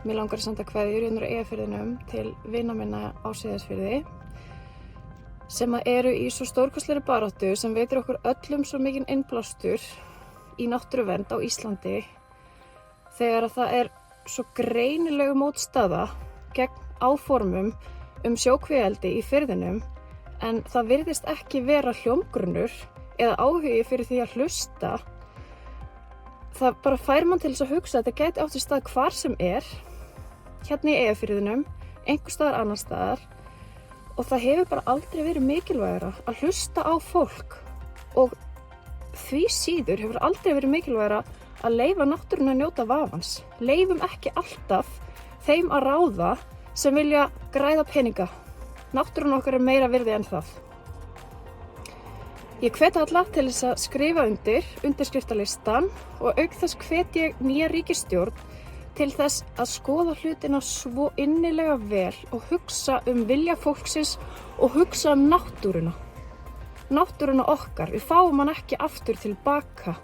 Mér langar að senda kveðjur hérna úr Eyjafirðinum til vina minna á Seyðisfirði sem eru í svo stórkostlegri baráttu sem veitir okkur öllum svo mikinn innblástur í náttúruvernd á Íslandi þegar að það er svo greinilegu mótstaða gegn áformum sjókvíaeldi í firðinum en það virðist ekki vera hljómgrunnur eða áhugi fyrir því að hlusta. Það bara fær mann til þess að hugsa að þetta gæti átt sér stað hvar sem er, hérna í Eyjafirðinum, einhvers staðar annar staðar og það hefur bara aldrei verið mikilvægara að hlusta á fólk og því síður hefur aldrei verið mikilvægara að leyfa náttúruna að njóta vafans. Leyfum ekki alltaf þeim að ráða sem vilja græða peninga. Náttúruna okkar er meira virði en það. Ég hvet alla til þess að skrifa undirskriftalistan og auk þess hvet ég nýja ríkisstjórn til þess að skoða hlutina svo innilega vel og hugsa vilja fólksins og hugsa náttúruna. Náttúruna okkar, við fáum hann ekki aftur tilbaka.